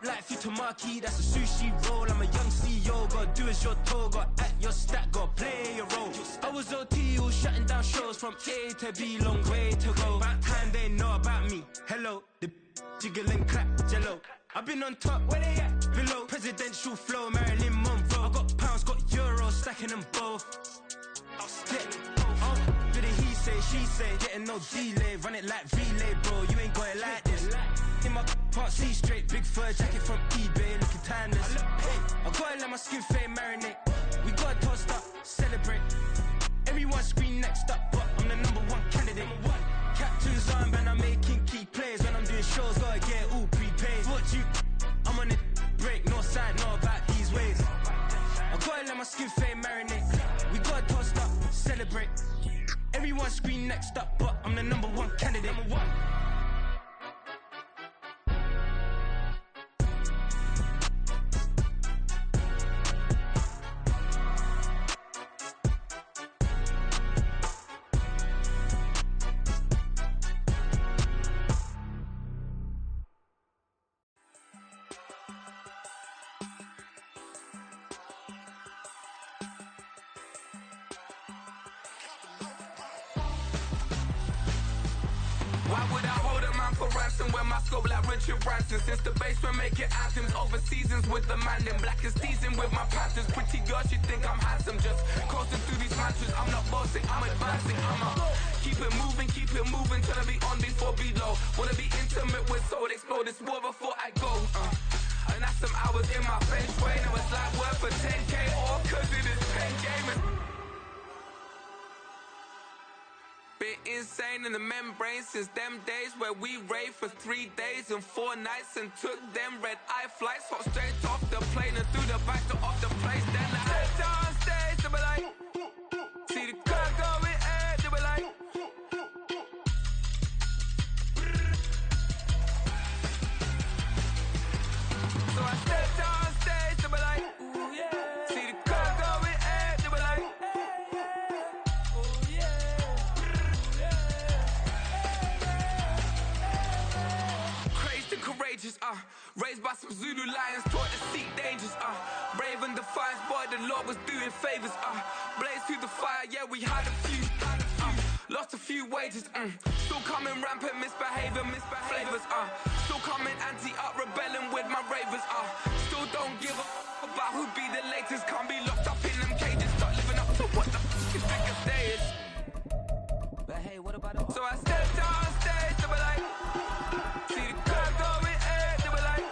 like Futamaki, that's a sushi roll. I'm a young CEO, gotta do as you're told. Gotta act your stat, gotta play your role. I was OT, all shutting down shows from A to B, long way to go. About time they know about me. Hello, the jiggle and clap, jello. I've been on top, where they at? Below, presidential flow, Marilyn Monroe. I got pounds, got euros, stacking them both. Bit of he say, she say, getting no delay. Run it like relay, bro, you ain't got it like this. In my part C straight, big fur jacket from eBay, looking timeless. I gotta let my skin fade marinate. We gotta toast up, celebrate. Everyone scream next up, but I'm the #1 candidate. Captain's armband, I'm making key plays. When I'm doing shows, gotta get it all prepaid. What you, I'm on it, break, no side, know about these ways. I gotta let my skin fade marinate. We gotta toast up, celebrate. Everyone scream next up, but I'm the #1 candidate. Why would I hold a man for ransom when my scope like Richard Branson? Since the basement making anthems over seasons with the man in black is teasing with my panthers. Pretty girl, she think I'm handsome, just coasting through these mantras. I'm not bossing, I'm advancing, keep it moving, trying to be on before below. Wanna be intimate with soul, explode this war before I go. And that's some hours in my bench way. Now it's like work for 10K, all cause it is pen gaming. Been insane in the membrane since them days where we raved for 3 days and 4 nights and took them red eye flights. Hop straight off the plane and through the back door of the place. Then I stepped on stage, they were like, see the crowd going ahead, they were like, so I stepped on stage, they were like, ooh yeah. See the crowd going ahead, they were like, oh yeah. Crazed and courageous, raised by some Zulu lions, taught to seek dangers, brave and defiant, boy, the Lord was doing favors, blaze through the fire, yeah, we had a few, lost a few wages, still coming rampant, misbehavior, flavors, still coming anti-up, rebelling with my ravers, still don't give a about who be the latest, can't be locked up in them cages, start living up to what the f*** is biggest day is. But hey, what about it? So I stepped on stage, they were like, see the crowd going ahead, they were like,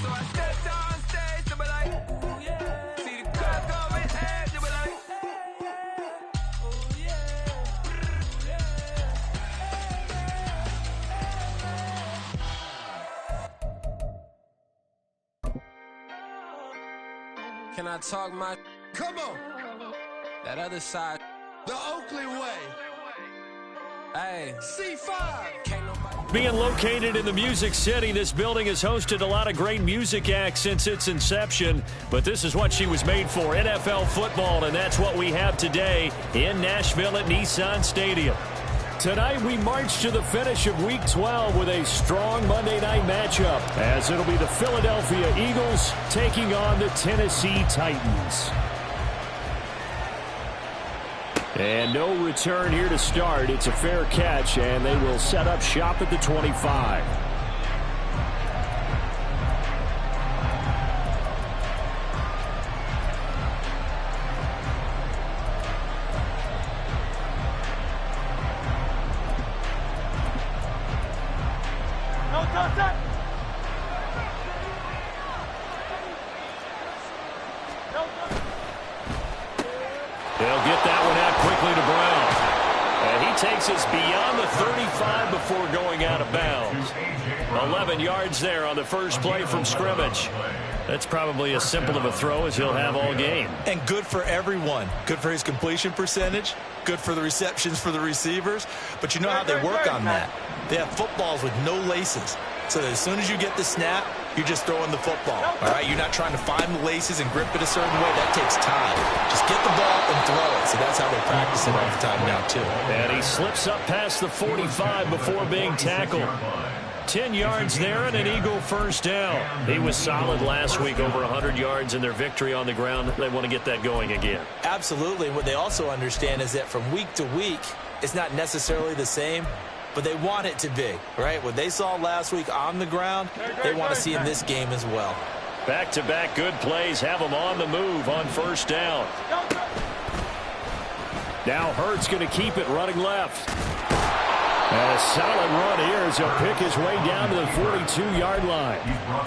so I stepped on stage, they were like, ooh yeah. See the crowd going ahead, they were like, oh yeah. Can I talk my? Come on, That other side. the Oakley way. Hey, C5. can't nobody. Being located in the Music City, this building has hosted a lot of great music acts since its inception, but this is what she was made for, NFL football, and that's what we have today in Nashville at Nissan Stadium. Tonight, we march to the finish of Week 12 with a strong Monday night matchup, as it'll be the Philadelphia Eagles taking on the Tennessee Titans. And no return here to start. It's a fair catch, and they will set up shop at the 25. They'll get that one out quickly to Brown. And he takes us beyond the 35 before going out of bounds. 11 yards there on the first play from scrimmage. That's probably as simple of a throw as he'll have all game. And good for everyone. Good for his completion percentage. Good for the receptions for the receivers. But you know how they work on that. They have footballs with no laces. So as soon as you get the snap, you're just throwing the football. All right, you're not trying to find the laces and grip it a certain way. That takes time. Just get the ball and throw it. So that's how they practice it all the time now, too. And he slips up past the 45 before being tackled. 10 yards there and an Eagle first down. He was solid last week, over 100 yards in their victory on the ground. They want to get that going again. Absolutely. What they also understand is that from week to week, it's not necessarily the same, but they want it to be, right? What they saw last week on the ground, they want to see in this game as well. Back-to-back good plays have them on the move on first down. Now Hurts going to keep it running left. And a solid run here as he'll pick his way down to the 42-yard line.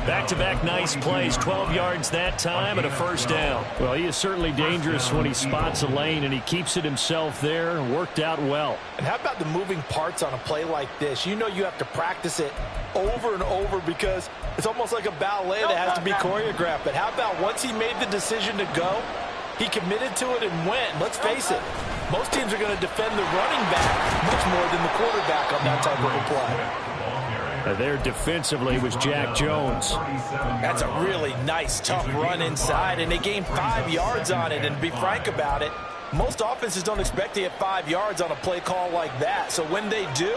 Back-to-back nice plays, 12 yards that time and a first down. Well, he is certainly dangerous when he spots a lane, and he keeps it himself there. Worked out well. And how about the moving parts on a play like this? You know you have to practice it over and over because it's almost like a ballet that has to be choreographed. But how about once he made the decision to go, he committed to it and went. Let's face it, most teams are going to defend the running back much more than the quarterback on that type of a play. There defensively was Jack Jones. That's a really nice, tough run inside, and they gained 5 yards on it. And to be frank about it, most offenses don't expect to get 5 yards on a play call like that. So when they do,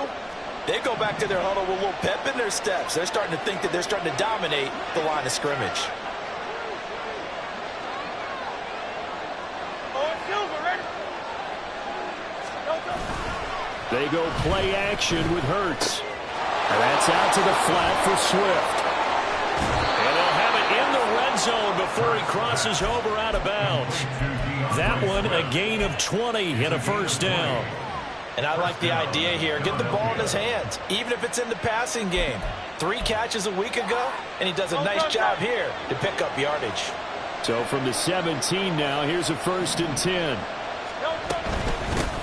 they go back to their huddle with a little pep in their steps. They're starting to think that they're starting to dominate the line of scrimmage. They go play action with Hurts. And that's out to the flat for Swift. And they'll have it in the red zone before he crosses over out of bounds. That one a gain of 20 and a first down. And I like the idea here. Get the ball in his hands, even if it's in the passing game. 3 catches a week ago, and he does a nice job here to pick up yardage. So from the 17 now, here's a 1st and 10.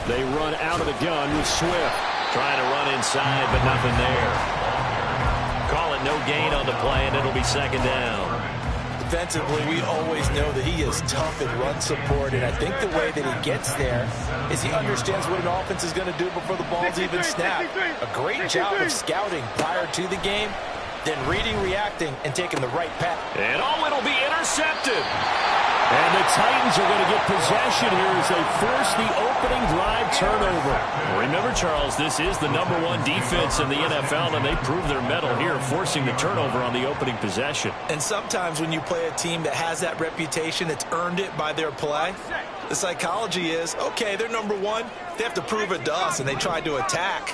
They run out of the gun with Swift. Trying to run inside, but nothing there. Call it no gain on the play, and it'll be 2nd down. Defensively, we always know that he is tough in run support, and I think the way that he gets there is he understands what an offense is going to do before the ball's even snapped. A great job of scouting prior to the game, then reading, reacting, and taking the right path. And it'll be intercepted. And the Titans are going to get possession here as they force the opening drive turnover. Remember, Charles, this is the #1 defense in the NFL, and they prove their mettle here, forcing the turnover on the opening possession. And sometimes when you play a team that has that reputation, that's earned it by their play, the psychology is, okay, they're #1. They have to prove it to us, and they tried to attack.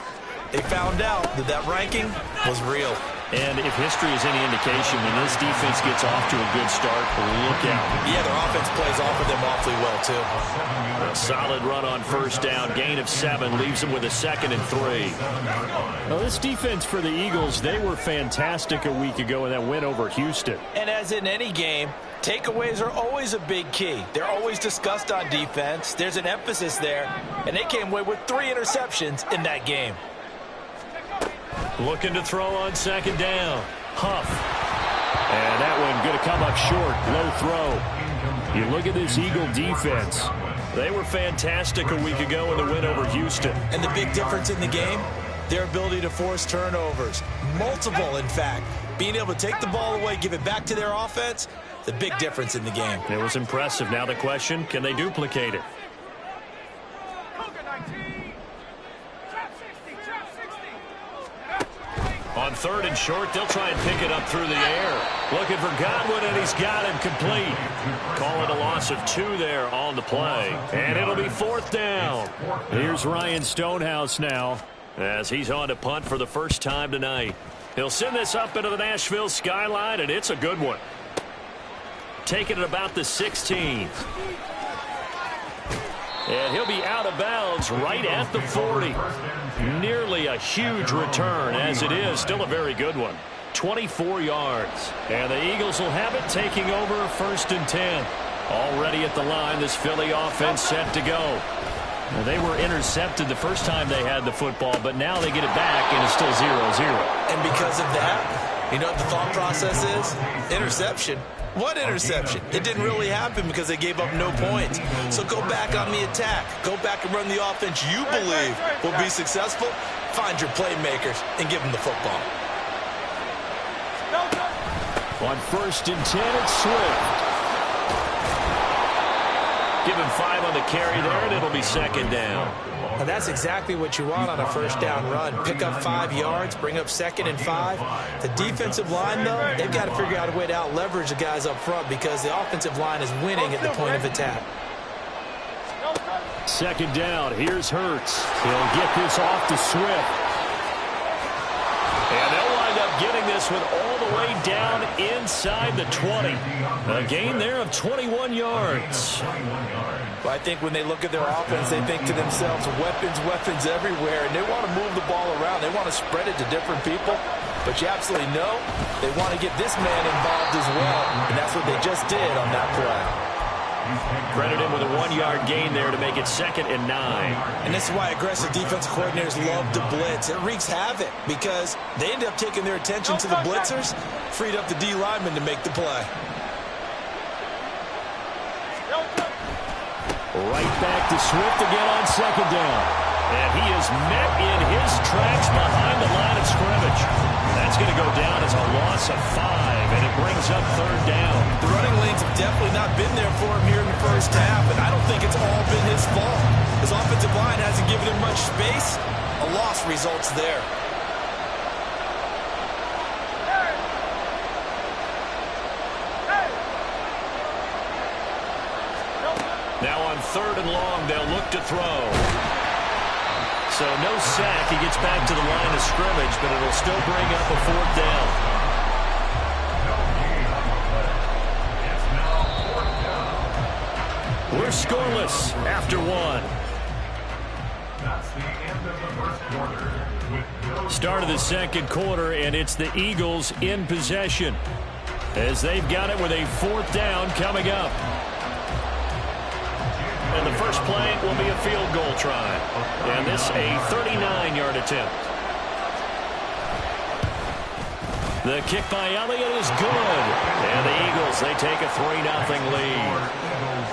They found out that that ranking was real. And if history is any indication, when this defense gets off to a good start, look out. Yeah, their offense plays off of them awfully well, too. A solid run on first down. Gain of 7 leaves them with a 2nd and 3. Well, this defense for the Eagles, they were fantastic a week ago in that win over Houston. And as in any game, takeaways are always a big key. They're always discussed on defense. There's an emphasis there, and they came away with 3 interceptions in that game. Looking to throw on 2nd down. Huff. And that one going to come up short. Low throw. You look at this Eagle defense. They were fantastic a week ago in the win over Houston. And the big difference in the game, their ability to force turnovers. Multiple, in fact. Being able to take the ball away, give it back to their offense, the big difference in the game. It was impressive. Now the question, can they duplicate it? On 3rd and short, they'll try and pick it up through the air. Looking for Godwin, and he's got him complete. Call it a loss of 2 there on the play. And it'll be 4th down. Here's Ryan Stonehouse now as he's on to punt for the first time tonight. He'll send this up into the Nashville skyline, and it's a good one. Taking it about the 16. And he'll be out of bounds right at the 40. Nearly a huge return as it is. Still a very good one. 24 yards. And the Eagles will have it, taking over 1st and 10. Already at the line, this Philly offense set to go. Now, they were intercepted the first time they had the football, but now they get it back, and it's still 0-0. And because of that, you know what the thought process is? Interception. What interception? It didn't really happen because they gave up no points. So go back on the attack. Go back and run the offense you believe will be successful. Find your playmakers and give them the football. On 1st and 10, it's Swift. Give him 5 on the carry there, and it'll be 2nd down. And that's exactly what you want on a 1st down run. Pick up 5 yards, bring up 2nd and 5. The defensive line, though, they've got to figure out a way to out-leverage the guys up front because the offensive line is winning at the point of attack. 2nd down. Here's Hurts. He'll get this off to Swift. And they'll wind up getting this one all the way down inside the 20. A gain there of 21 yards. Well, I think when they look at their offense, they think to themselves, weapons, weapons everywhere, and they want to move the ball around. They want to spread it to different people. But you absolutely know they want to get this man involved as well, and that's what they just did on that play. Credit him with a 1-yard gain there to make it 2nd and 9. And this is why aggressive defensive coordinators love to blitz. It wreaks havoc because they end up taking their attention to the blitzers, freed up the D lineman to make the play. Right back to Swift again on 2nd down. And he is met in his tracks behind the line of scrimmage. That's going to go down as a loss of 5, and it brings up 3rd down. The running lanes have definitely not been there for him here in the first half, and I don't think it's all been his fault. His offensive line hasn't given him much space. A loss results there. Now on 3rd and long, they'll look to throw. So no sack. He gets back to the line of scrimmage, but it'll still bring up a 4th down. We're scoreless after 1. Start of the 2nd quarter, and it's the Eagles in possession as they've got it with a 4th down coming up. And the first play will be a field goal try. And this a 39-yard attempt. The kick by Elliott is good. And the Eagles, they take a 3-0 lead.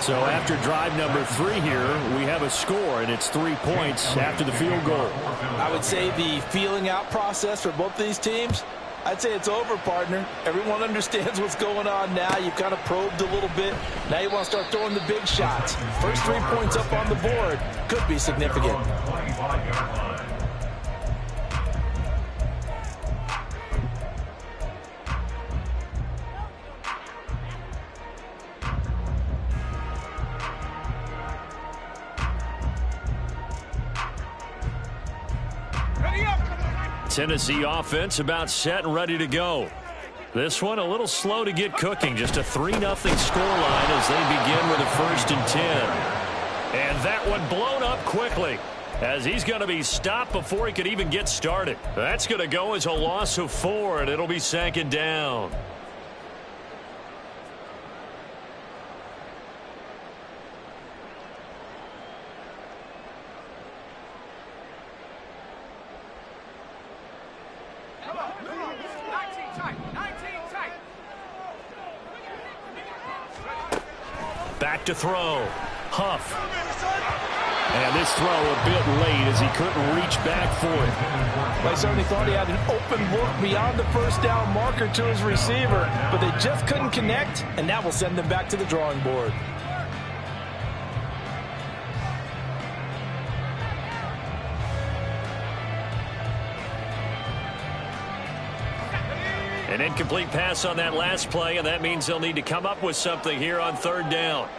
So after drive number 3 here, we have a score, and it's 3 points after the field goal. I would say the feeling out process for both these teams, I'd say it's over, partner. Everyone understands what's going on now. You've kind of probed a little bit. Now you want to start throwing the big shots. First 3 points up on the board could be significant. Tennessee offense about set and ready to go. This one a little slow to get cooking. Just a 3-0 scoreline as they begin with a 1st and 10. And that one blown up quickly as he's going to be stopped before he could even get started. That's going to go as a loss of 4, and it'll be 2nd down. Back to throw. Huff. And this throw a bit late as he couldn't reach back for it. I certainly thought he had an open look beyond the 1st down marker to his receiver, but they just couldn't connect, and that will send them back to the drawing board. An incomplete pass on that last play, and that means they'll need to come up with something here on 3rd down.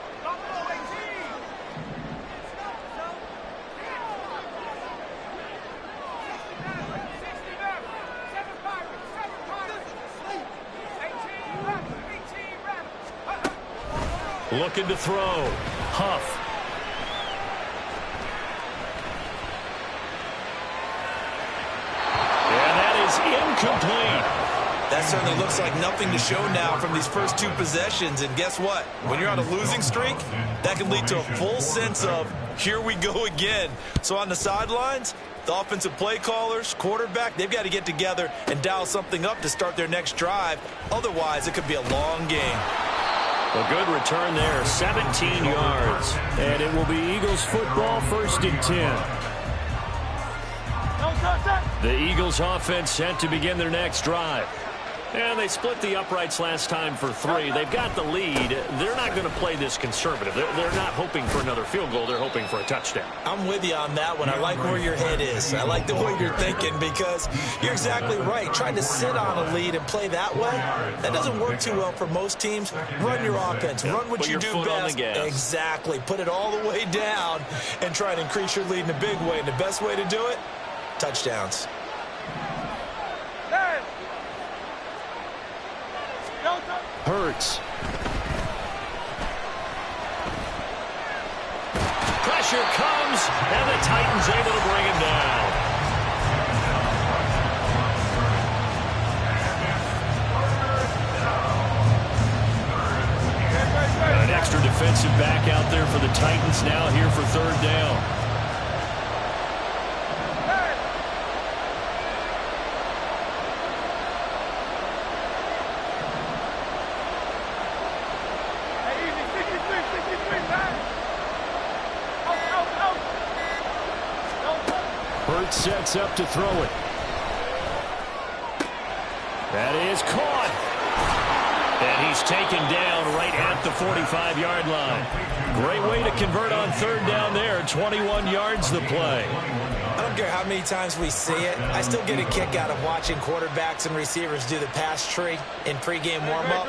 Looking to throw. Huff. And that is incomplete. That certainly looks like nothing to show now from these first 2 possessions. And guess what? When you're on a losing streak, that can lead to a full sense of, here we go again. So on the sidelines, the offensive play callers, quarterback, they've got to get together and dial something up to start their next drive. Otherwise, it could be a long game. A good return there, 17 yards. And it will be Eagles football, 1st and 10. The Eagles offense set to begin their next drive. And they split the uprights last time for 3. They've got the lead. They're not going to play this conservative. They're not hoping for another field goal. They're hoping for a touchdown. I'm with you on that one. I like where your head is. I like the way you're thinking because you're exactly right. Trying to sit on a lead and play that way, that doesn't work too well for most teams. Run your offense. Run what you do best. Exactly. Put it all the way down and try to increase your lead in a big way. And the best way to do it, touchdowns. Hurts. Pressure comes, and the Titans able to bring him down. An extra defensive back out there for the Titans now here for 3rd down. Sets up to throw it. That is caught. And he's taken down right at the 45-yard line. Great way to convert on 3rd down there. 21 yards the play. I don't care how many times we see it. I still get a kick out of watching quarterbacks and receivers do the pass tree in pregame warm-up.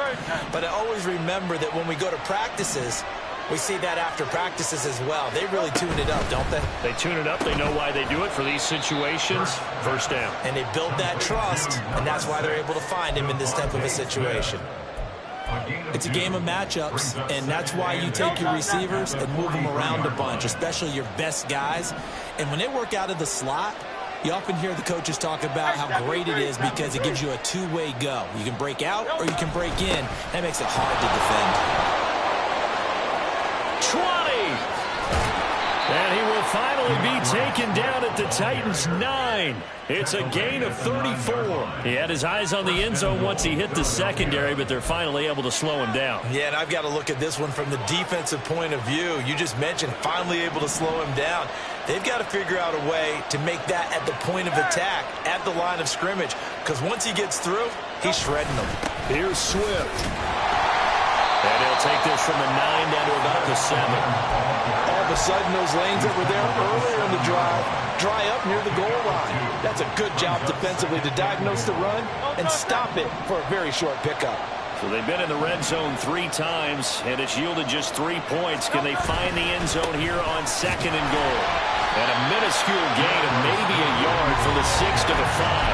But I always remember that when we go to practices, we see that after practices as well. They really tune it up, don't they? They tune it up. They know why they do it for these situations. 1st down. And they build that trust, and that's why they're able to find him in this type of a situation. It's a game of matchups, and that's why you take your receivers and move them around a bunch, especially your best guys. And when they work out of the slot, you often hear the coaches talk about how great it is because it gives you a two-way go. You can break out or you can break in. That makes it hard to defend. 20. And he will finally be taken down at the Titans' 9. It's a gain of 34. He had his eyes on the end zone once he hit the secondary, but they're finally able to slow him down. Yeah, and I've got to look at this one from the defensive point of view. You just mentioned finally able to slow him down. They've got to figure out a way to make that at the point of attack, at the line of scrimmage, because once he gets through, he's shredding them. Here's Swift. And he'll take this from the 9 down to about the 7. All of a sudden, those lanes that were there earlier in the drive dry up near the goal line. That's a good job defensively to diagnose the run and stop it for a very short pickup. So they've been in the red zone 3 times, and it's yielded just 3 points. Can they find the end zone here on 2nd and goal? And a minuscule gain of maybe a yard from the 6 to the 5.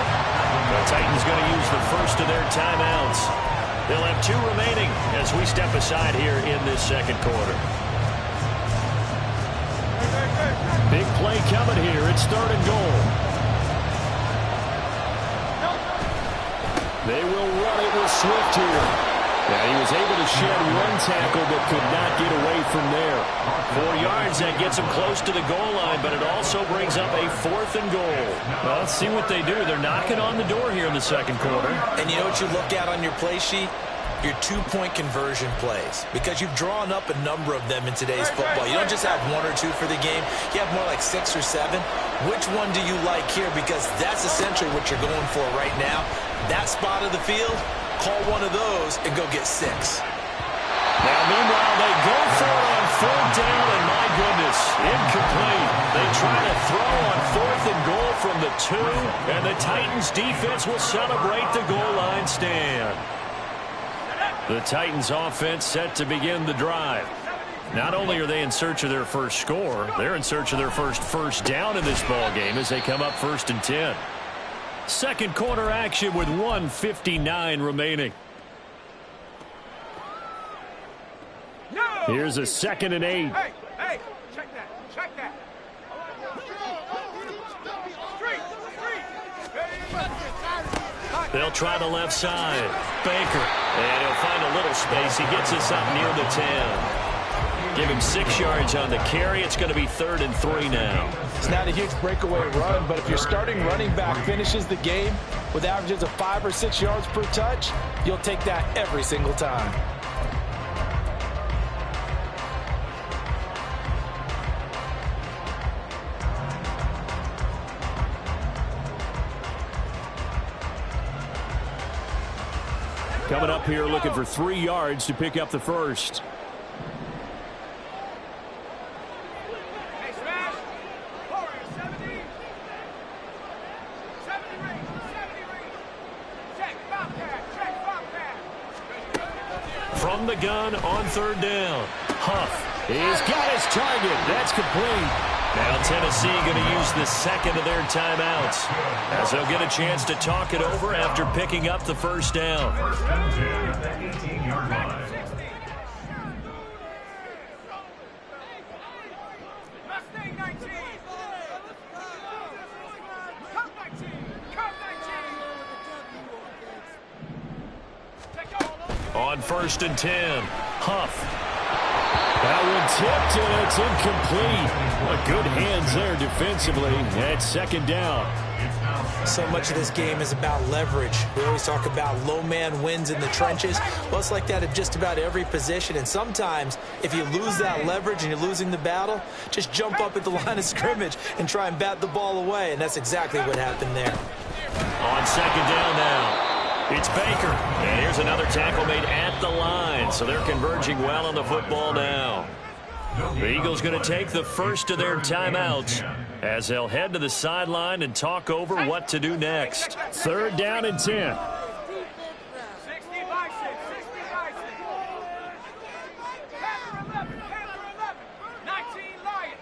The Titans going to use the first of their timeouts. They'll have 2 remaining as we step aside here in this 2nd quarter. Big play coming here. It's 3rd and goal. They will run it with Swift here. Yeah, he was able to shed 1 tackle but could not get away from there. 4 yards, that gets him close to the goal line, but it also brings up a 4th and goal. Well, let's see what they do. They're knocking on the door here in the 2nd quarter. And you know what you look at on your play sheet? Your 2-point conversion plays, because you've drawn up a number of them in today's football. You don't just have 1 or 2 for the game. You have more like 6 or 7. Which one do you like here? Because that's essentially what you're going for right now. That spot of the field, call one of those and go get 6. Now, meanwhile, they go for it on 4th down, and my goodness, incomplete. They try to throw on 4th and goal from the 2, and the Titans defense will celebrate the goal line stand. The Titans offense set to begin the drive. Not only are they in search of their first score, they're in search of their first down in this ball game as they come up 1st and 10. 2nd quarter action with 1:59 remaining. Here's a 2nd and 8. Hey, check that. They'll try the left side. Baker. And he'll find a little space. He gets us up near the 10. Give him 6 yards on the carry. It's going to be 3rd and 3 now. It's not a huge breakaway run, but if your starting running back finishes the game with averages of 5 or 6 yards per touch, you'll take that every single time. coming up here looking for 3 yards to pick up the first. Hey, smash. Forward, 70. 70 range. 70 range. Check, Bobcat. Check, Bobcat. From the gun on 3rd down. Huff. He's got his target. That's complete. Now Tennessee going to use the second of their timeouts as they'll get a chance to talk it over after picking up the first down. Mustang 19. Come 19. Come 19. On 1st and 10, Huff. That one tipped, and it's incomplete. Good hands there defensively. That's 2nd down. So much of this game is about leverage. We always talk about low man wins in the trenches. Well, it's like that at just about every position. And sometimes, if you lose that leverage and you're losing the battle, just jump up at the line of scrimmage and try and bat the ball away. And that's exactly what happened there. On 2nd down now. It's Baker, and here's another tackle made at the line, so they're converging well on the football now. The Eagles going to take the first of their timeouts as they'll head to the sideline and talk over what to do next. 3rd down and 10. 60 by 6. 60 by 6. Panther 11. Panther 11. 19 Lion.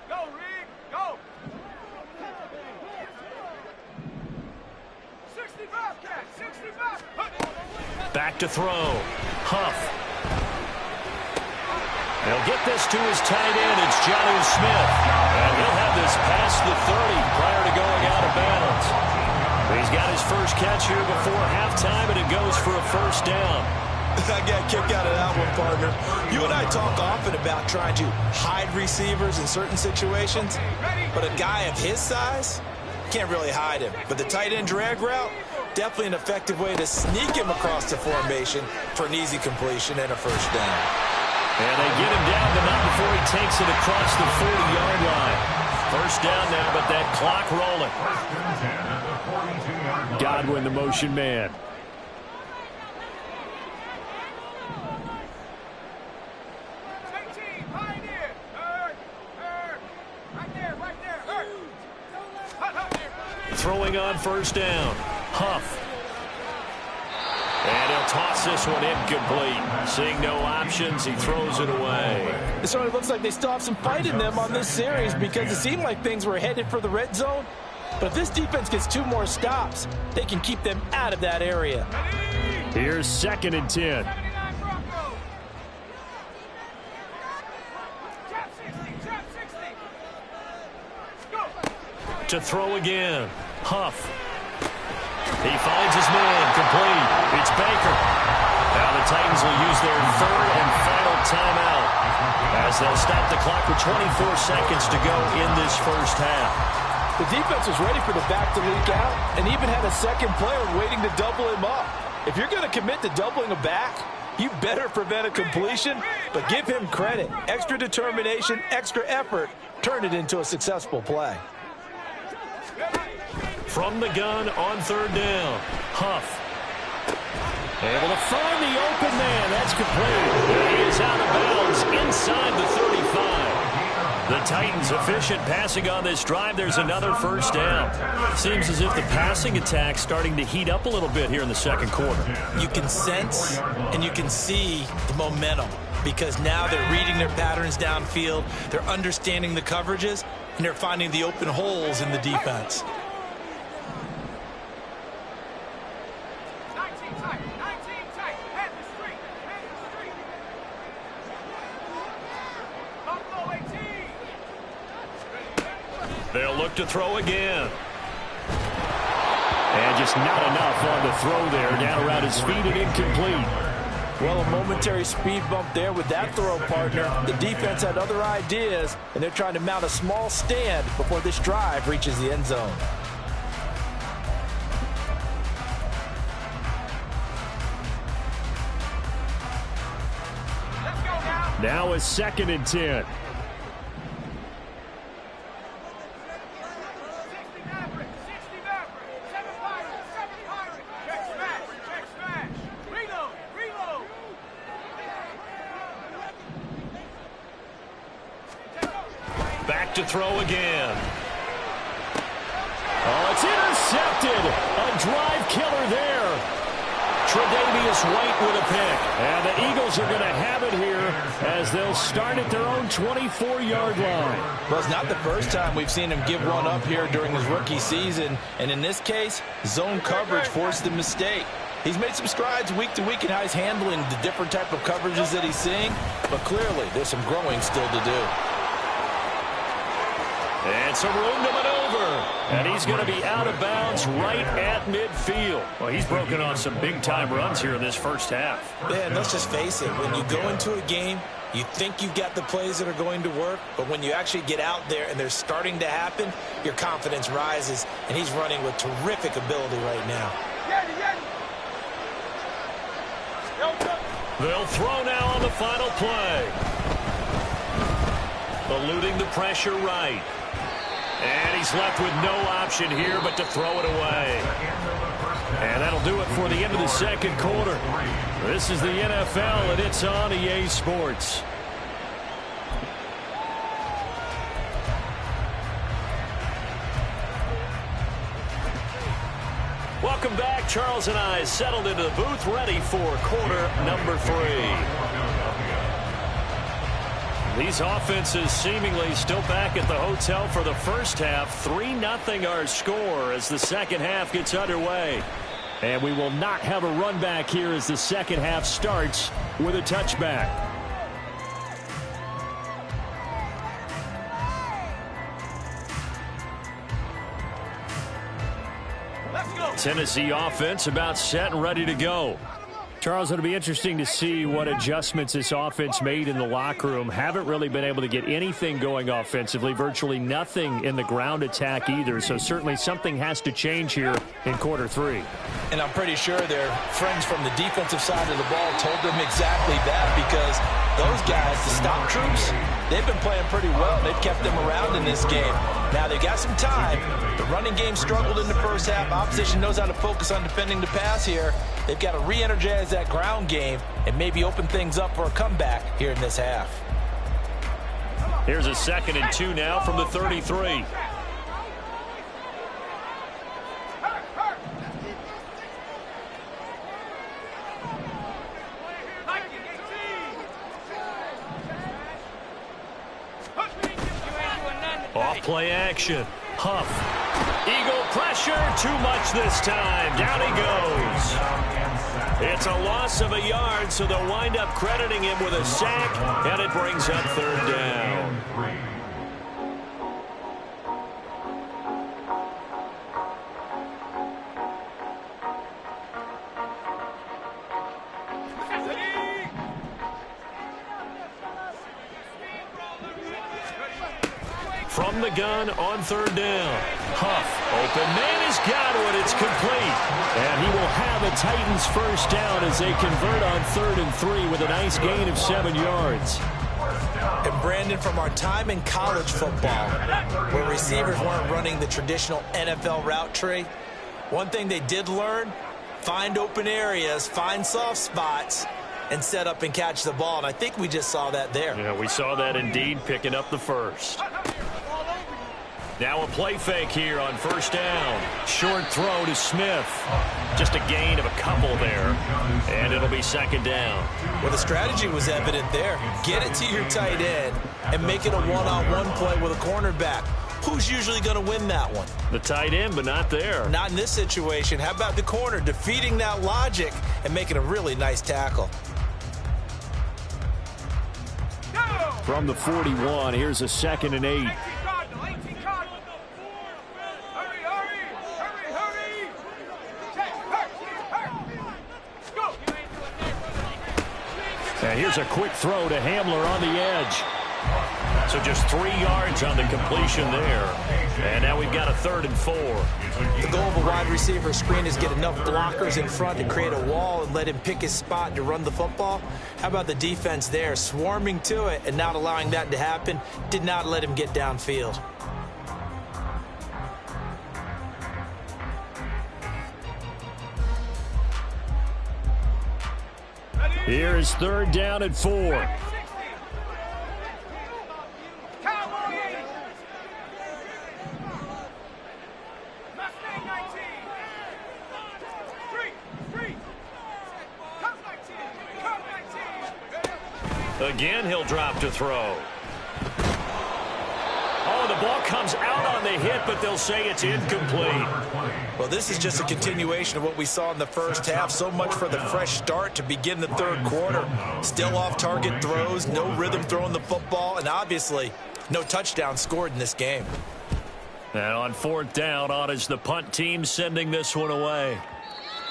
Go, Reed. Go. 65, Cat. 65. Back to throw. Huff. They'll get this to his tight end. It's Jonnu Smith. And he'll have this past the 30 prior to going out of bounds. He's got his first catch here before halftime, and it goes for a first down. I got a kick out of that one, partner. You and I talk often about trying to hide receivers in certain situations, but a guy of his size can't really hide him. But the tight end drag route, definitely an effective way to sneak him across the formation for an easy completion and a first down. And they get him down, but not before he takes it across the 40-yard line. First down now, but that clock rolling. Godwin, the motion man. Throwing on first down. Huff. And he'll toss this one incomplete. Seeing no options, he throws it away. It certainly looks like they still have some fight in them on this series because it seemed like things were headed for the red zone. But if this defense gets 2 more stops, they can keep them out of that area. Here's 2nd and 10. To throw again. Huff. He finds his man. Complete. It's Baker. Now the Titans will use their 3rd and final timeout as they'll stop the clock with 24 seconds to go in this first half. The defense was ready for the back to leak out and even had a second player waiting to double him up. If you're going to commit to doubling a back, you better prevent a completion, but give him credit. Extra determination, extra effort, turn it into a successful play. From the gun on 3rd down. Huff. Able to find the open man. That's complete. He is out of bounds inside the 35. The Titans efficient passing on this drive. There's another first down. Seems as if the passing attack's starting to heat up a little bit here in the 2nd quarter. You can sense and you can see the momentum because now they're reading their patterns downfield, they're understanding the coverages, and they're finding the open holes in the defense. 19 tight. 19 tight. Head the street. Head the street. Buffalo 18. They'll look to throw again. And just not enough on the throw there. Down around his feet and incomplete. Well, a momentary speed bump there with that throw, partner. The defense had other ideas, and they're trying to mount a small stand before this drive reaches the end zone. Let's go now. Now is 2nd and 10. 60 Maverick. 60 Back to throw again. Oh, it's intercepted. A drive killer there. Tre'Davious White with a pick. And the Eagles are going to have it here as they'll start at their own 24-yard line. Well, it's not the first time we've seen him give one up here during his rookie season. And in this case, zone coverage forced the mistake. He's made some strides week to week in how he's handling the different type of coverages that he's seeing. But clearly, there's some growing still to do. And some room to maneuver. And he's going to be out of bounds right at midfield. Well, he's broken on some big-time runs here in this first half. Yeah, and let's just face it. When you go into a game, you think you've got the plays that are going to work. But when you actually get out there and they're starting to happen, your confidence rises. And he's running with terrific ability right now. They'll throw now on the final play. Eluding the pressure right. And he's left with no option here but to throw it away. And that'll do it for the end of the second quarter. This is the NFL, and it's on EA Sports. Welcome back. Charles and I settled into the booth, ready for quarter number 3. These offenses seemingly still back at the hotel for the first half. 3-0 our score as the second half gets underway. And we will not have a run back here as the second half starts with a touchback. Tennessee offense about set and ready to go. Charles, it'll be interesting to see what adjustments this offense made in the locker room. Haven't really been able to get anything going offensively, virtually nothing in the ground attack either. So certainly something has to change here in quarter 3. And I'm pretty sure their friends from the defensive side of the ball told them exactly that, because those guys, the stop troops, they've been playing pretty well. They've kept them around in this game. Now they've got some time. The running game struggled in the first half. Opposition knows how to focus on defending the pass here. They've got to re-energize that ground game and maybe open things up for a comeback here in this half. Here's a 2nd and 2 now from the 33. Off play action. Huff. Eagle pressure. Too much this time. Down he goes. It's a loss of a yard, so they'll wind up crediting him with a sack, and it brings up 3rd down. From the gun on 3rd down. Huff, open man has got it. It's complete. And he will have a Titans first down as they convert on 3rd and 3 with a nice gain of 7 yards. And Brandon, from our time in college football, where receivers weren't running the traditional NFL route tree, one thing they did learn, find open areas, find soft spots, and set up and catch the ball. And I think we just saw that there. Yeah, we saw that indeed, picking up the first. Now a play fake here on 1st down. Short throw to Smith. Just a gain of a couple there. And it'll be 2nd down. Well, the strategy was evident there. Get it to your tight end and make it a one-on-one play with a cornerback. Who's usually going to win that one? The tight end, but not there. Not in this situation. How about the corner defeating that logic and making a really nice tackle? From the 41, here's a 2nd and 8. And here's a quick throw to Hamler on the edge. So just 3 yards on the completion there. And now we've got a 3rd and 4. The goal of a wide receiver screen is get enough blockers in front to create a wall and let him pick his spot to run the football. How about the defense there, swarming to it and not allowing that to happen? Did not let him get downfield. Here is 3rd down and 4. Again, he'll drop to throw. Oh, the ball comes out on the hit, but they'll say it's incomplete. Well, this is just a continuation of what we saw in the first half. So much for the fresh start to begin the third quarter. Still off-target throws, no rhythm throwing the football, and obviously no touchdown scored in this game. And on fourth down, on is the punt team sending this one away.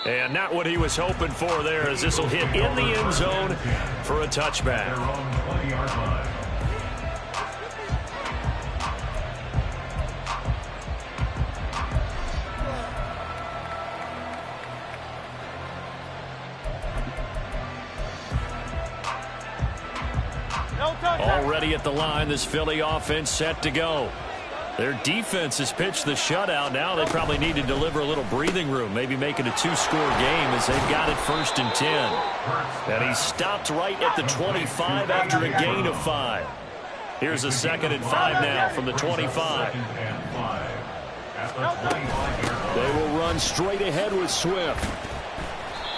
And not what he was hoping for there, as this will hit in the end zone for a touchback. Already at the line, this Philly offense set to go. Their defense has pitched the shutout. Now they probably need to deliver a little breathing room, maybe make it a two-score game as they've got it 1st and 10. And he stopped right at the 25 after a gain of 5. Here's a 2nd and 5 now from the 25. They will run straight ahead with Swift.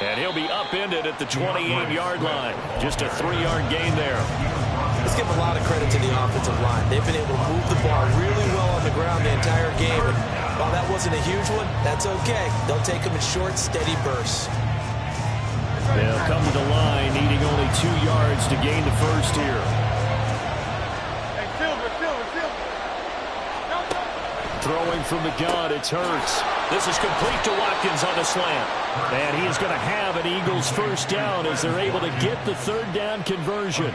And he'll be upended at the 28-yard line. Just a 3-yard gain there. Let's give a lot of credit to the offensive line. They've been able to move the ball really well on the ground the entire game. And while that wasn't a huge one, that's okay. They'll take them in short, steady bursts. They'll come to the line, needing only 2 yards to gain the first here. Hey, Silver. Throwing from the gun, it's Hurts. This is complete to Watkins on the slant. And he is going to have an Eagles first down as they're able to get the 3rd down conversion.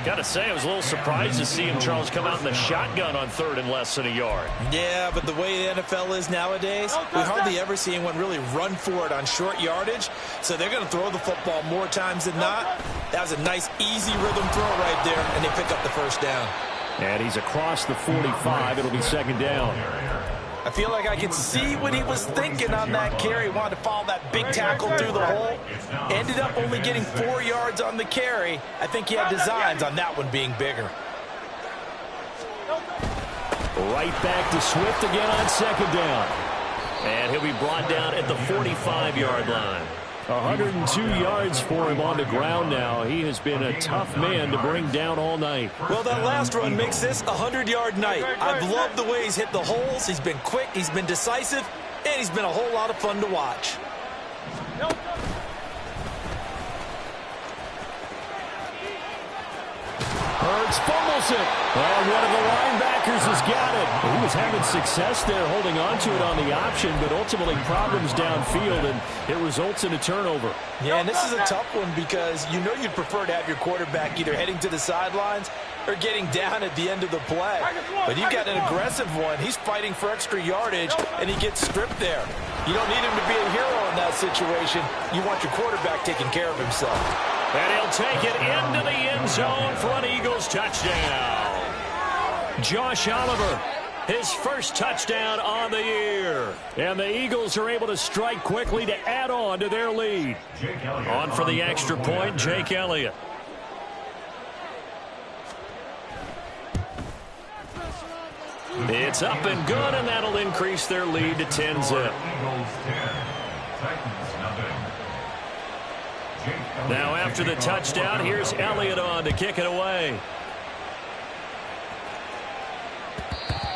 Got to say, I was a little surprised to see him, Charles, come out in the shotgun on 3rd and less than a yard. Yeah, but the way the NFL is nowadays, we hardly ever see anyone really run for it on short yardage. So they're going to throw the football more times than not. That was a nice, easy rhythm throw right there, and they pick up the first down. And he's across the 45. It'll be 2nd down. I feel like I can see what he was thinking on that carry. He wanted to follow that big tackle through the hole. Ended up only getting 4 yards on the carry. I think he had designs on that one being bigger. Right back to Swift again on 2nd down. And he'll be brought down at the 45-yard line. 102 yards for him on the ground now. He has been a tough man to bring down all night. Well, that last run makes this a 100-yard night. I've loved the way he's hit the holes. He's been quick, he's been decisive, and he's been a whole lot of fun to watch. Hurts fumbles it. Well, one of the linebackers has got it. He was having success there holding on to it on the option, but ultimately problems downfield, and it results in a turnover. Yeah, and this is a tough one because you know you'd prefer to have your quarterback either heading to the sidelines or getting down at the end of the play. But you've got an aggressive one. He's fighting for extra yardage, and he gets stripped there. You don't need him to be a hero in that situation. You want your quarterback taking care of himself. And he'll take it into the end zone for an Eagles touchdown. Josh Oliver, his first touchdown on the year. And the Eagles are able to strike quickly to add on to their lead. On for the extra point, Jake Elliott. It's up and good, and that'll increase their lead to 10-zip. Now after the touchdown, here's Elliott on to kick it away.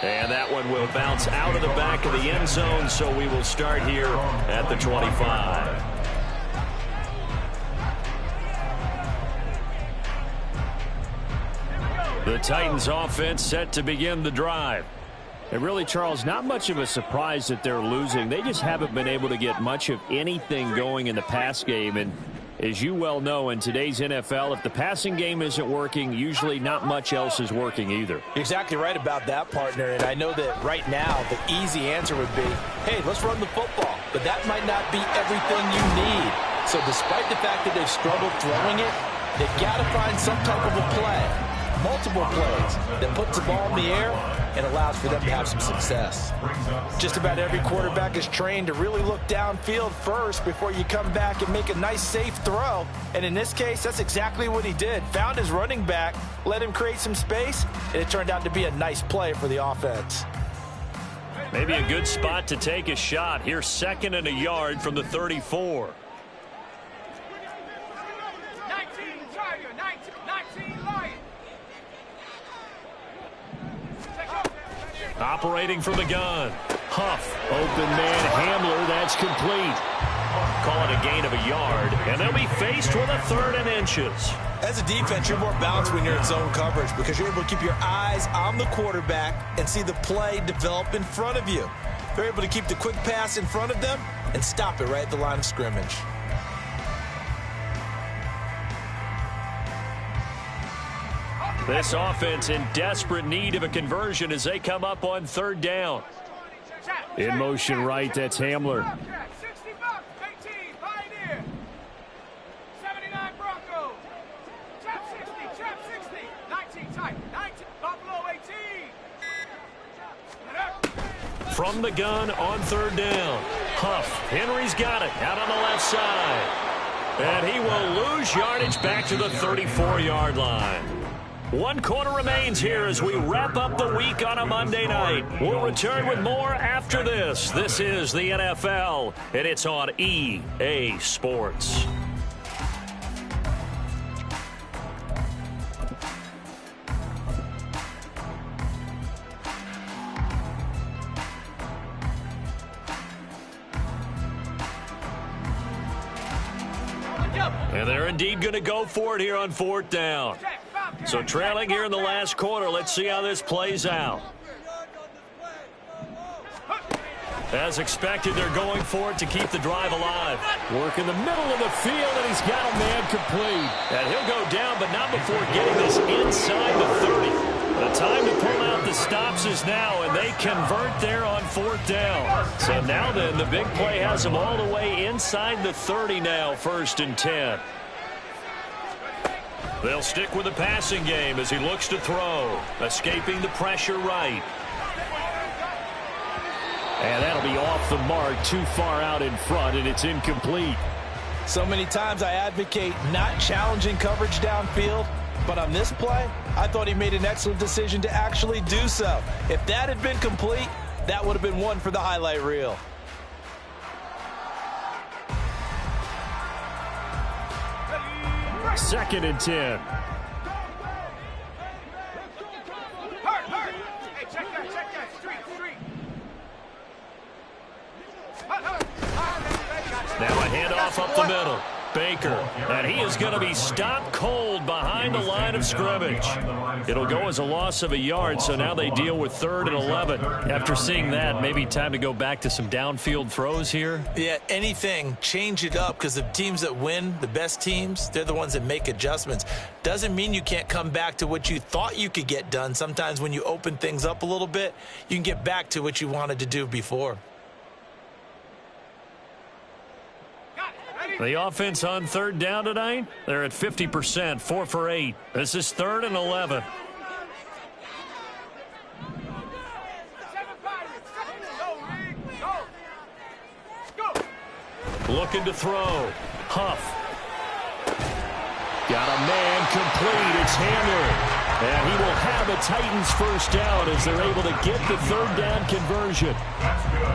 And that one will bounce out of the back of the end zone, so we will start here at the 25. The Titans offense set to begin the drive. And really, Charles, not much of a surprise that they're losing. They just haven't been able to get much of anything going in the pass game. And as you well know, in today's NFL, if the passing game isn't working, usually not much else is working either. You're exactly right about that, partner. And I know that right now the easy answer would be, hey, let's run the football. But that might not be everything you need. So despite the fact that they've struggled throwing it, they've got to find some type of a play. Multiple plays that puts the ball in the air and allows for them to have some success. Just about every quarterback is trained to really look downfield first before you come back and make a nice, safe throw. And in this case, that's exactly what he did. Found his running back, let him create some space, and it turned out to be a nice play for the offense. Maybe a good spot to take a shot. Here's 2nd and a yard from the 34. 19, Operating from the gun. Huff, open man Hamler, that's complete. Call it a gain of a yard, and they'll be faced with a 3rd and inches. As a defense, you're more balanced when you're in zone coverage because you're able to keep your eyes on the quarterback and see the play develop in front of you. They're able to keep the quick pass in front of them and stop it right at the line of scrimmage. This offense in desperate need of a conversion as they come up on 3rd down. In motion right, that's Hamler. 60 Bucks, 18, Pioneer. 79 Broncos. Trap 60, 19 tight, 19, Buffalo 18. From the gun on 3rd down. Huff, Henry's got it, out on the left side. And he will lose yardage back to the 34-yard line. 1 quarter remains here as we wrap up the week on a Monday night. We'll return with more after this. This is the NFL, and it's on EA Sports. And they're indeed going to go for it here on 4th down. So trailing here in the last quarter, let's see how this plays out. As expected, they're going for it to keep the drive alive. Work in the middle of the field, and he's got a man complete. And he'll go down, but not before getting this inside the 30. The time to pull out the stops is now, and they convert there on 4th down. So now then, the big play has them all the way inside the 30 now, 1st and 10. They'll stick with the passing game as he looks to throw. Escaping the pressure right. And that'll be off the mark, too far out in front, and it's incomplete. So many times I advocate not challenging coverage downfield, but on this play, I thought he made an excellent decision to actually do so. If that had been complete, that would have been one for the highlight reel. Second and 10. Hurt. Hey, check that. Street. Now a handoff up the middle. Baker, and he is going to be stopped cold behind the line of scrimmage. It'll go as a loss of a yard, so now they deal with 3rd and 11. After seeing that, maybe time to go back to some downfield throws here. Yeah, anything, change it up, because the teams that win, the best teams, they're the ones that make adjustments. Doesn't mean you can't come back to what you thought you could get done. Sometimes when you open things up a little bit, you can get back to what you wanted to do before. The offense on 3rd down tonight, they're at 50%, 4 for 8. This is 3rd and 11. Looking to throw. Huff. Got a man complete. It's Hamler. And he will have a Titans first down as they're able to get the 3rd down conversion.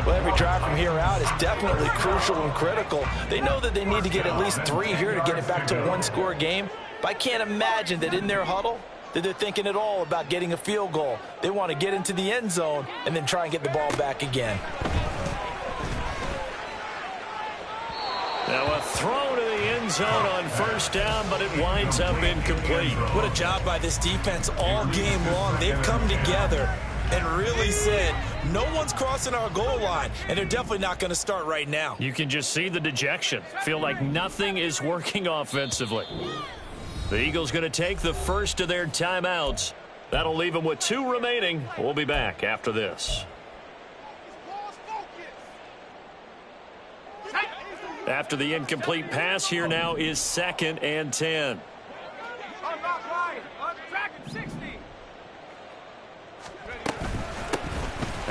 Well, every drive from here out is definitely crucial and critical. They know that they need to get at least 3 here to get it back to a 1-score game. But I can't imagine that in their huddle that they're thinking at all about getting a field goal. They want to get into the end zone and then try and get the ball back again. Now a throw to the end zone on 1st down, but it winds up incomplete. What a job by this defense all game long. They've come together and really said, no one's crossing our goal line, and they're definitely not going to start right now. You can just see the dejection. Feel like nothing is working offensively. The Eagles going to take the first of their timeouts. That'll leave them with 2 remaining. We'll be back after this. After the incomplete pass, here now is 2nd and 10.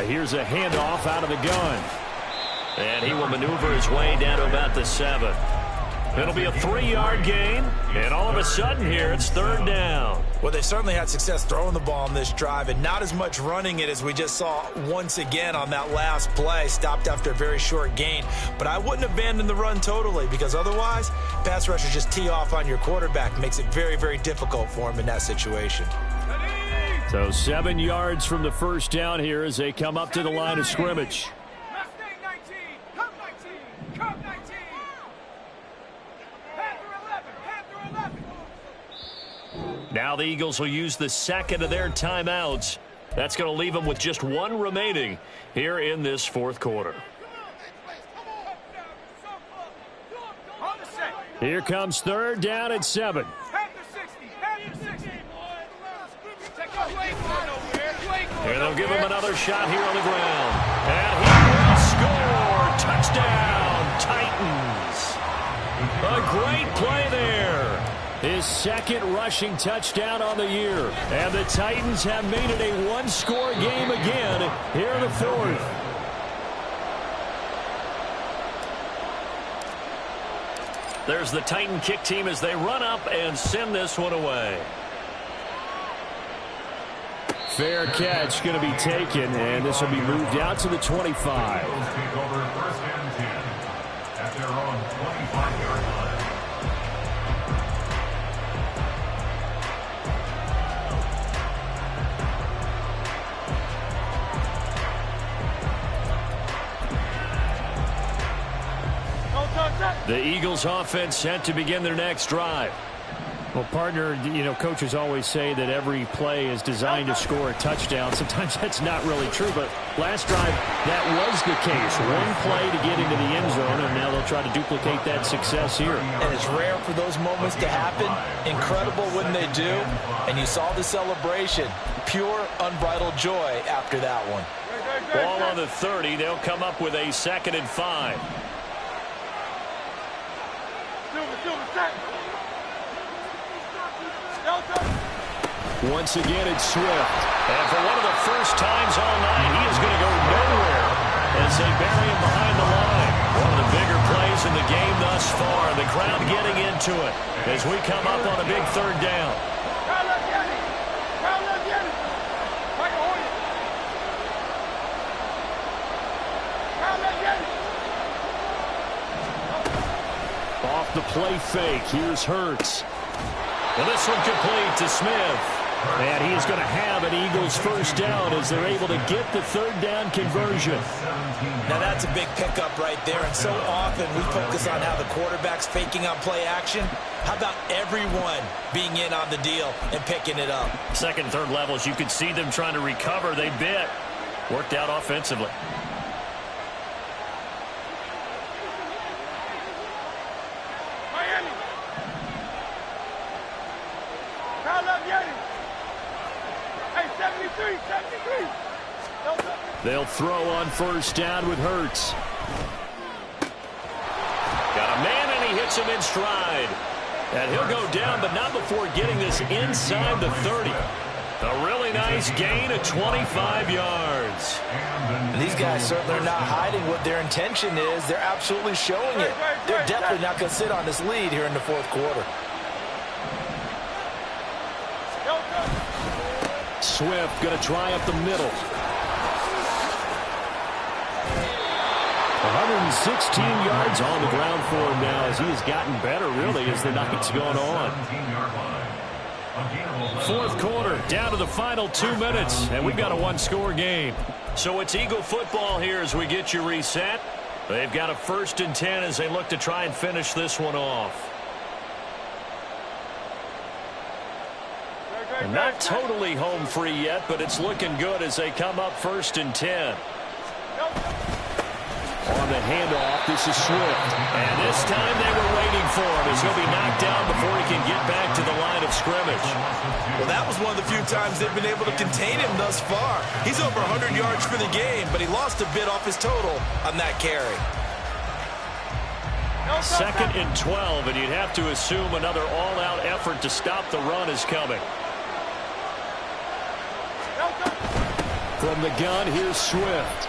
Here's a handoff out of the gun. And he will maneuver his way down to about the 7. It'll be a 3-yard gain. And all of a sudden here, it's 3rd down. Well, they certainly had success throwing the ball on this drive and not as much running it as we just saw once again on that last play. Stopped after a very short gain. But I wouldn't abandon the run totally because otherwise, pass rushers just tee off on your quarterback. Makes it very, very difficult for him in that situation. So 7 yards from the first down here as they come up to the line of scrimmage. Mustang 19, come 19, come 19. Panther 11. Now the Eagles will use the second of their timeouts. That's going to leave them with just one remaining here in this fourth quarter. Here comes third down at 7. Panther 60, Panther 60. And they'll give him another shot here on the ground. And he will score. Touchdown, Titans. A great play there. His second rushing touchdown on the year. And the Titans have made it a one-score game again here in the fourth. There's the Titan kick team as they run up and send this one away. Fair catch going to be taken, and this will be moved out to the 25. Take over first and 10 at their own 25-yard line. The Eagles offense set to begin their next drive. Well, partner, coaches always say that every play is designed to score a touchdown. Sometimes that's not really true, but last drive, that was the case. One play to get into the end zone, and now they'll try to duplicate that success here. And it's rare for those moments to happen. Incredible when they do. And you saw the celebration. Pure, unbridled joy after that one. Ball on the 30. They'll come up with a 2nd and 5. Once again, it's Swift. And for one of the first times all night, he is going to go nowhere as they bury him behind the line. One of the bigger plays in the game thus far. The crowd getting into it as we come up on a big third down. Off the play fake, here's Hurts. And this one complete to Smith. And he is going to have an Eagles first down as they're able to get the third down conversion. Now that's a big pickup right there, and so often we focus on how the quarterback's faking on play action. How about everyone being in on the deal and picking it up? Second, third levels, you could see them trying to recover. They bit. Worked out offensively. They'll throw on first down with Hurts. Got a man, and he hits him in stride. And he'll go down, but not before getting this inside the 30. A really nice gain of 25 yards. These guys certainly are not hiding what their intention is. They're absolutely showing it. They're definitely not going to sit on this lead here in the fourth quarter. Swift going to try up the middle. 116 yards on the ground for him now as he has gotten better, really, as the night's gone on. Fourth quarter, down to the final 2 minutes, and we've got a one-score game. So it's Eagle football here as we get you reset. They've got a 1st and 10 as they look to try and finish this one off. And not totally home free yet, but it's looking good as they come up 1st and 10. On the handoff, this is Swift. And this time they were waiting for him as he'll be knocked down before he can get back to the line of scrimmage. Well, that was one of the few times they've been able to contain him thus far. He's over 100 yards for the game, but he lost a bit off his total on that carry. 2nd and 12, and you'd have to assume another all-out effort to stop the run is coming. From the gun, here's Swift.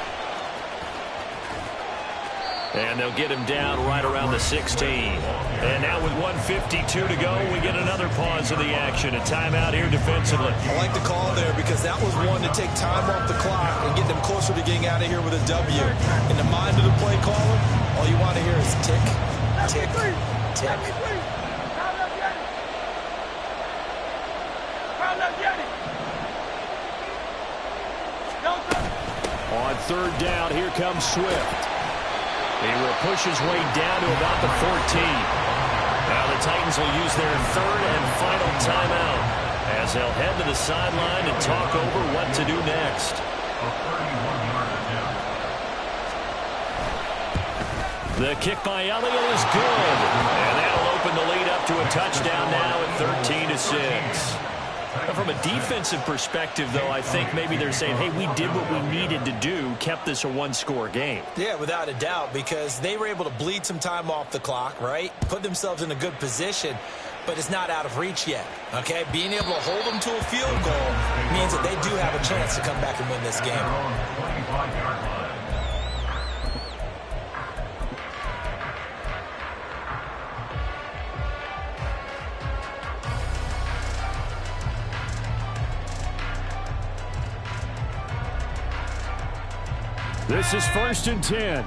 And they'll get him down right around the 16. And now with 1:52 to go, we get another pause of the action. A timeout here defensively. I like the call there because that was one to take time off the clock and get them closer to getting out of here with a W. In the mind of the play caller, all you want to hear is tick, tick, tick. third down, here comes Swift. He will push his way down to about the 14. Now the Titans will use their third and final timeout as they'll head to the sideline and talk over what to do next. The kick by Elliott is good. And that'll open the lead up to a touchdown now at 13-6. From a defensive perspective, though, I think maybe they're saying, hey, we did what we needed to do, kept this a one-score game. Yeah, without a doubt, because they were able to bleed some time off the clock, right? Put themselves in a good position, but it's not out of reach yet, okay? Being able to hold them to a field goal means that they do have a chance to come back and win this game. This is 1st and 10.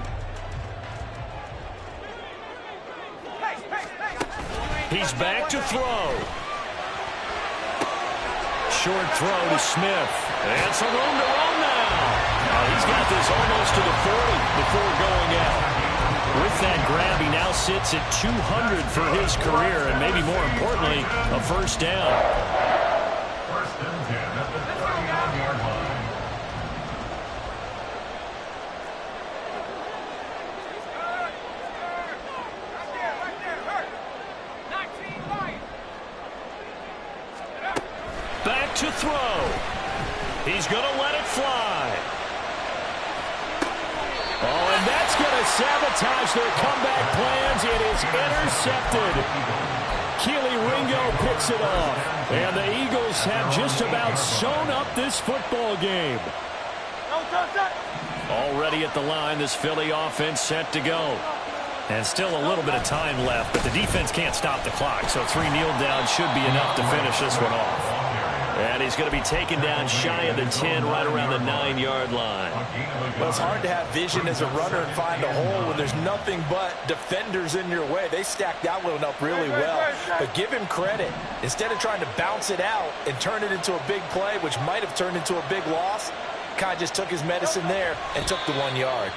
He's back to throw. Short throw to Smith. And some room to run now. He's got this almost to the 40 before going out. With that grab, he now sits at 200 for his career, and maybe more importantly, a first down. 1st and 10 at the 39-yard line. Back to throw. He's going to let it fly. Oh, and that's going to sabotage their comeback plans. It is intercepted. Keely Ringo picks it off. And the Eagles have just about sewn up this football game. Already at the line, this Philly offense set to go. And still a little bit of time left, but the defense can't stop the clock, so 3 kneel downs should be enough to finish this one off. And he's going to be taken down shy of the 10, right around the 9-yard line. Well, it's hard to have vision as a runner and find a hole when there's nothing but defenders in your way. They stacked that one up really well. But give him credit. Instead of trying to bounce it out and turn it into a big play, which might have turned into a big loss, kind of just took his medicine there and took the 1 yard.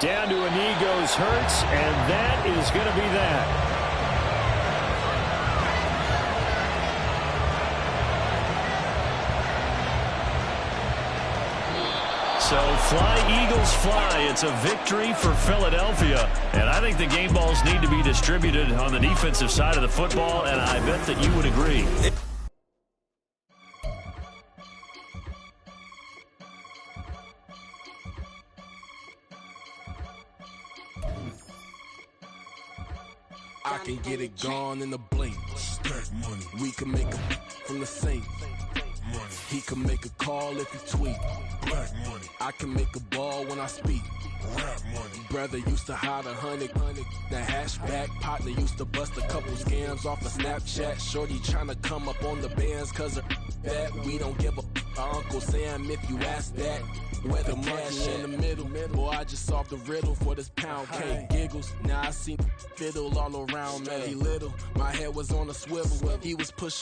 Down to a knee goes Hurts, and that is going to be that. So fly, Eagles, fly. It's a victory for Philadelphia. And I think the game balls need to be distributed on the defensive side of the football, and I bet that you would agree. I can get it gone in a blink. Stack money. We can make a from the same. Money. He can make a call if he tweet. Black money. I can make a ball when I speak. Rap money. Brother used to hide 100. The hashback partner used to bust a couple scams off of Snapchat. Shorty tryna come up on the bands cause of that. We don't give a Uncle Sam if you ask that. Where the cash in the middle. Boy, I just solved the riddle for this pound cake. Giggles, now I see fiddle all around me. Little, my head was on a swivel. He was pushing.